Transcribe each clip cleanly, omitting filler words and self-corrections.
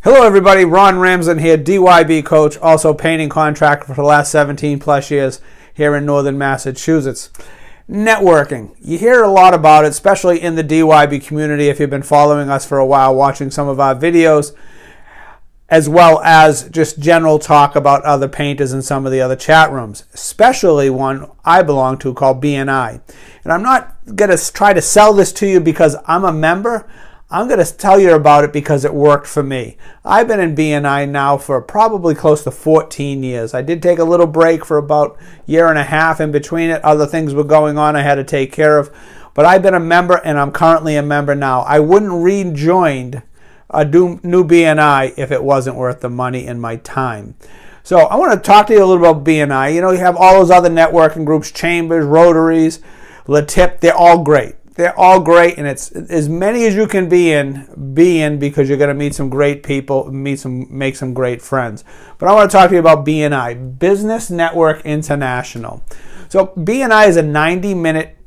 Hello everybody, Ron Ramsden here, DYB coach, also painting contractor for the last 17 plus years here in northern Massachusetts. Networking. You hear a lot about it, especially in the DYB community if you've been following us for a while, watching some of our videos, as well as just general talk about other painters in some of the other chat rooms, especially one I belong to called BNI. And I'm not going to try to sell this to you because I'm a member. I'm going to tell you about it because it worked for me. I've been in BNI now for probably close to 14 years. I did take a little break for about a year and a half in between it. Other things were going on I had to take care of. But I've been a member and I'm currently a member now. I wouldn't rejoin a new BNI if it wasn't worth the money and my time. So I want to talk to you a little about BNI. You know, you have all those other networking groups, chambers, rotaries, LaTip, they're all great. They're all great, and it's as many as you can be in because you're going to meet some great people, make some great friends. But I want to talk to you about BNI, Business Network International. So BNI is a 90-minute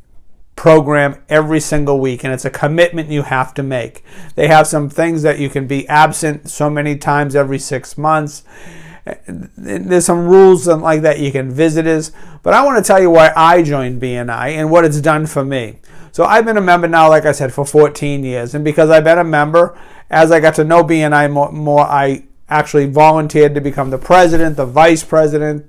program every single week, and it's a commitment you have to make. They have some things that you can be absent so many times every 6 months. There's some rules like that. You can visitors. But I want to tell you why I joined BNI and what it's done for me. So I've been a member now, like I said, for 14 years. And because I've been a member, as I got to know BNI more, I actually volunteered to become the president, the vice president,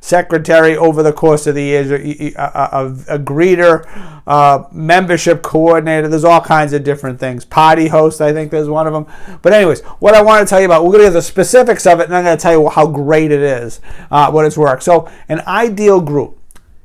secretary over the course of the years, a greeter, membership coordinator. There's all kinds of different things. Party host, I think there's one of them. But anyways, what I want to tell you about, we're going to get the specifics of it, and I'm going to tell you how great it is, what it's worked. So an ideal group.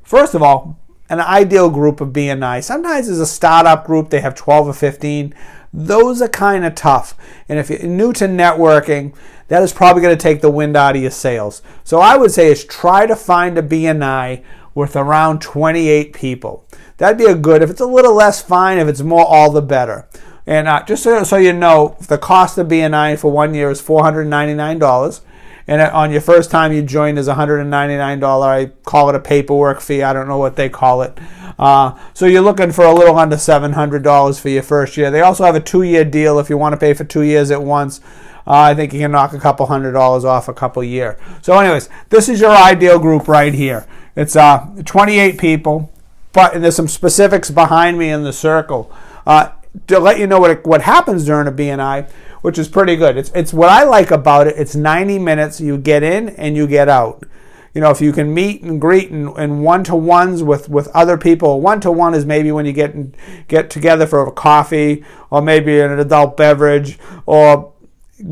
First of all, an ideal group of BNI. Sometimes it's a startup group. They have 12 or 15. Those are kind of tough. And if you're new to networking, that is probably going to take the wind out of your sails. So I would say is try to find a BNI with around 28 people. That'd be a good. If it's a little less, fine. If it's more, all the better. And just so you know, the cost of BNI for 1 year is $499. And on your first time you join is $199. I call it a paperwork fee. I don't know what they call it. So you're looking for a little under $700 for your first year. They also have a 2-year deal if you want to pay for 2 years at once. I think you can knock a couple $100 off a couple year. So anyways, this is your ideal group right here. It's 28 people, but there's some specifics behind me in the circle to let you know what happens during a BNI, which is pretty good. It's what I like about it. It's 90 minutes. You get in and you get out. You know, if you can meet and greet in one-to-ones with other people. One-to-one is maybe when you get together for a coffee or maybe an adult beverage or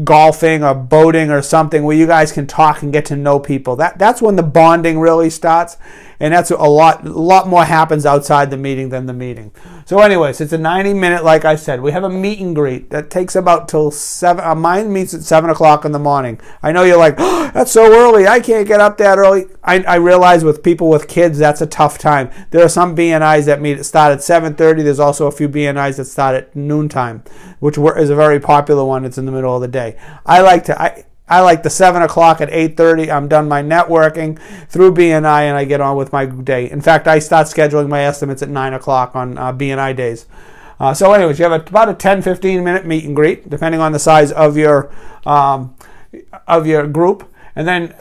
golfing or boating or something where you guys can talk and get to know people. That's when the bonding really starts, and that's a lot more happens outside the meeting than the meeting. So anyways, it's a 90-minute, like I said. We have a meet and greet that takes about till 7. Mine meets at 7 o'clock in the morning. I know you're like, oh, that's so early. I can't get up that early. I realize with people with kids, that's a tough time. There are some BNIs that start at 7:30. There's also a few BNIs that start at noontime, which is a very popular one. It's in the middle of the day. I like the 7 o'clock at 8:30. I'm done my networking through BNI and I get on with my day. In fact, I start scheduling my estimates at 9 o'clock on BNI days. So anyways, you have about a 10-15 minute meet and greet, depending on the size of your group. And then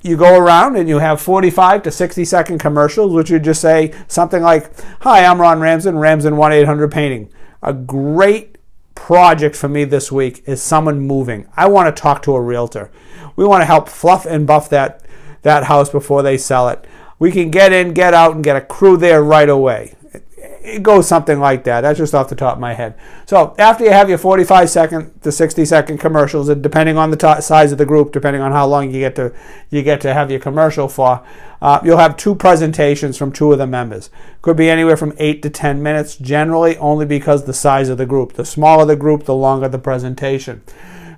you go around and you have 45 to 60 second commercials, which you just say something like, "Hi, I'm Ron Ramsden, Ramsden 1-800-PAINTING. A great project for me this week is someone moving. I want to talk to a realtor. We want to help fluff and buff that house before they sell it. We can get in, get out, and get a crew there right away." It goes something like that. That's just off the top of my head. So after you have your 45-second to 60-second commercials, and depending on the size of the group, depending on how long you get to have your commercial for, you'll have 2 presentations from 2 of the members. Could be anywhere from 8 to 10 minutes, generally only because the size of the group. The smaller the group, the longer the presentation.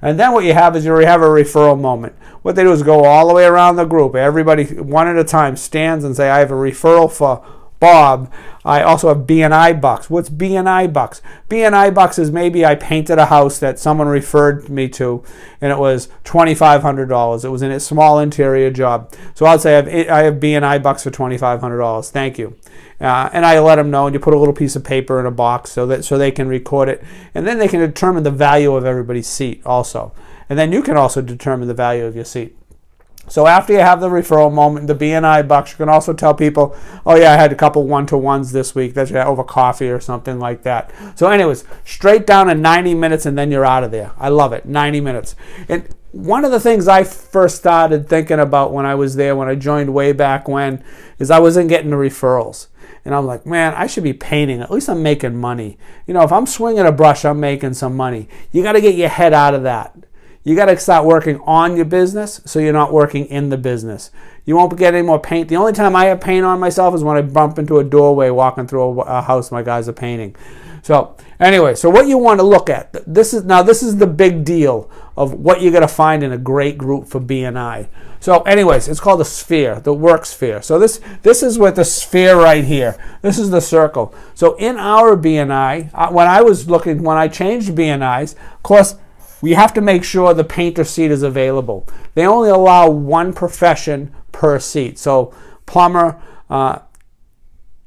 And then what you have is you have a referral moment. What they do is go all the way around the group. Everybody, one at a time, stands and say, "I have a referral for Bob. I also have BNI bucks." What's BNI bucks? BNI bucks is maybe I painted a house that someone referred me to, and it was $2,500. It was in a small interior job. So I'll say I have BNI bucks for $2,500. Thank you. And I let them know, and you put a little piece of paper in a box so they can record it, and then they can determine the value of everybody's seat also. And then you can also determine the value of your seat. So after you have the referral moment, the BNI bucks, you can also tell people, oh yeah, I had a couple one-to-ones this week that you had over coffee or something like that. So anyways, straight down in 90 minutes and then you're out of there. I love it, 90 minutes. And one of the things I first started thinking about when I was there, when I joined way back when, is I wasn't getting the referrals. And I'm like, man, I should be painting. At least I'm making money. You know, if I'm swinging a brush, I'm making some money. You got to get your head out of that. You got to start working on your business so you're not working in the business. You won't get any more paint. The only time I have paint on myself is when I bump into a doorway walking through a house my guys are painting. So anyway, so what you want to look at, this is the big deal of what you're going to find in a great group for BNI. So anyways, it's called a sphere, the work sphere. So this is what the sphere right here. This is the circle. So in our BNI, when I changed BNIs, of course, we have to make sure the painter seat is available. They only allow one profession per seat. So plumber,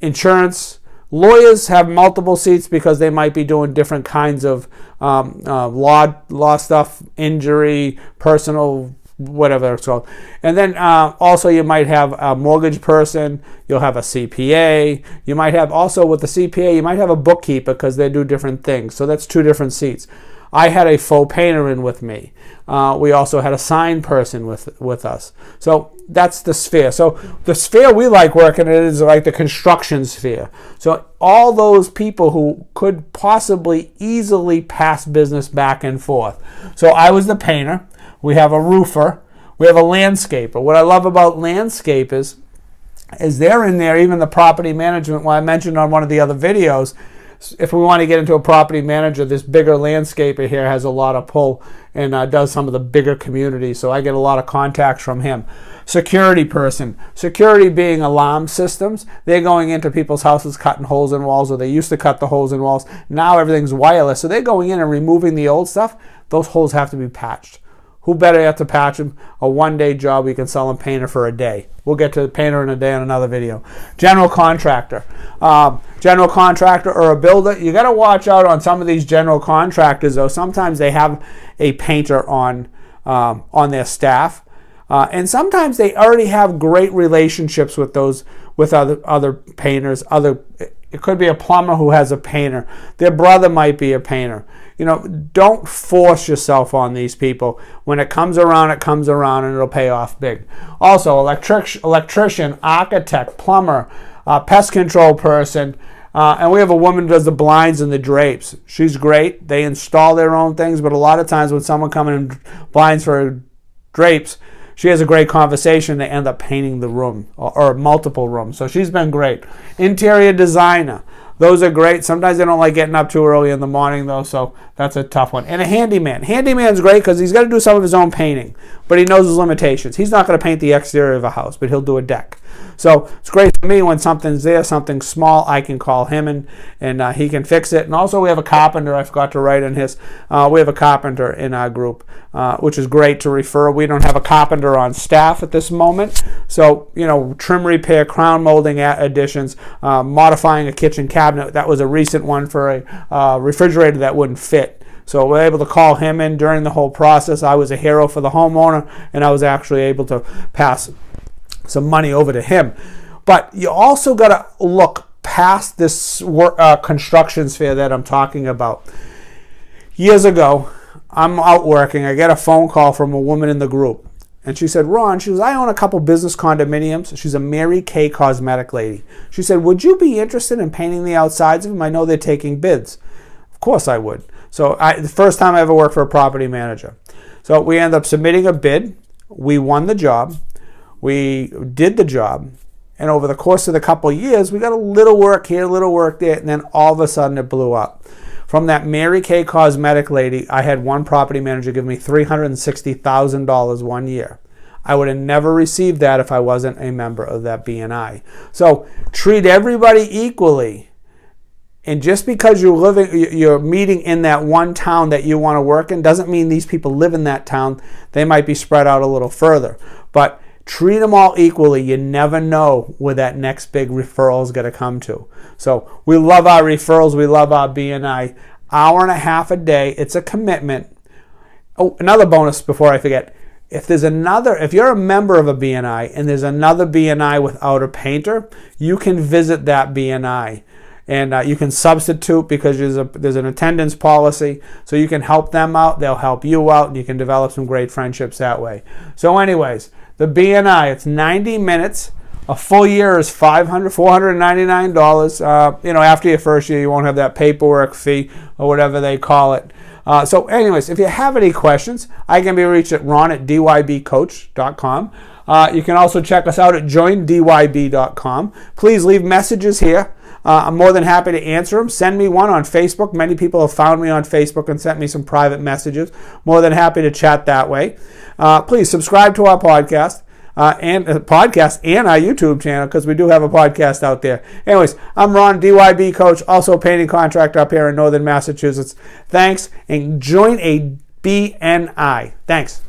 insurance, lawyers have multiple seats because they might be doing different kinds of law stuff, injury, personal, whatever it's called. And then also you might have a mortgage person, you'll have a CPA, you might have also with the CPA, you might have a bookkeeper because they do different things. So that's two different seats. I had a faux painter in with me. We also had a sign person with us. So that's the sphere. So the sphere we like working in is like the construction sphere. So all those people who could possibly easily pass business back and forth. So I was the painter. We have a roofer. We have a landscaper. What I love about landscapers is they're in there, even the property management, what I mentioned on one of the other videos. If we want to get into a property manager, this bigger landscaper here has a lot of pull and does some of the bigger communities. So I get a lot of contacts from him. Security person. Security being alarm systems. They're going into people's houses cutting holes in walls, or they used to cut the holes in walls. Now everything's wireless. So they're going in and removing the old stuff. Those holes have to be patched. Who better have to patch them? A one-day job, we can sell them painter for a day. We'll get to the painter in a day in another video. General contractor. General contractor or a builder. You got to watch out on some of these general contractors, though. Sometimes they have a painter on their staff. And sometimes they already have great relationships with other painters. It could be a plumber who has a painter. Their brother might be a painter. You know, don't force yourself on these people. When it comes around, and it'll pay off big. Also, electrician, architect, plumber, pest control person, and we have a woman who does the blinds and the drapes. She's great. They install their own things, but a lot of times when someone comes in blinds for drapes, she has a great conversation. They end up painting the room or multiple rooms. So she's been great. Interior designer. Those are great. Sometimes they don't like getting up too early in the morning, though, so that's a tough one. And a handyman. Handyman's great because he's got to do some of his own painting, but he knows his limitations. He's not going to paint the exterior of a house, but he'll do a deck. So it's great for me when something's there, something small, I can call him and he can fix it. And also we have a carpenter. I forgot to write in his. We have a carpenter in our group, which is great to refer. We don't have a carpenter on staff at this moment. So, you know, trim repair, crown molding additions, modifying a kitchen cabinet. That was a recent one for a refrigerator that wouldn't fit. So we're able to call him in during the whole process. I was a hero for the homeowner, and I was actually able to pass some money over to him. But you also got to look past this construction sphere that I'm talking about. Years ago, I'm out working. I get a phone call from a woman in the group. And she said, Ron, I own a couple business condominiums. She's a Mary Kay cosmetic lady. She said, would you be interested in painting the outsides of them? I know they're taking bids. Of course I would. So the first time I ever worked for a property manager. So we ended up submitting a bid. We won the job. We did the job. And over the course of the couple of years, we got a little work here, a little work there, and then all of a sudden it blew up. From that Mary Kay cosmetic lady, I had one property manager give me $360,000 one year. I would have never received that if I wasn't a member of that BNI. So treat everybody equally. And just because you're meeting in that one town that you want to work in doesn't mean these people live in that town. They might be spread out a little further. But treat them all equally. You never know where that next big referral is going to come to. So we love our referrals. We love our BNI. Hour and a half a day. It's a commitment. Oh, another bonus before I forget. If you're a member of a BNI and there's another BNI without a painter, you can visit that BNI. And you can substitute because there's an attendance policy. So you can help them out, they'll help you out, and you can develop some great friendships that way. So anyways, the BNI, it's 90 minutes. A full year is $499. After your first year, you won't have that paperwork fee or whatever they call it. So anyways, if you have any questions, I can be reached at ron@dybcoach.com. You can also check us out at joindyb.com. Please leave messages here. I'm more than happy to answer them. Send me one on Facebook. Many people have found me on Facebook and sent me some private messages. More than happy to chat that way. Please subscribe to our podcast and our YouTube channel, because we do have a podcast out there. Anyways, I'm Ron, DYB coach, also painting contractor up here in Northern Massachusetts. Thanks, and join a BNI. Thanks.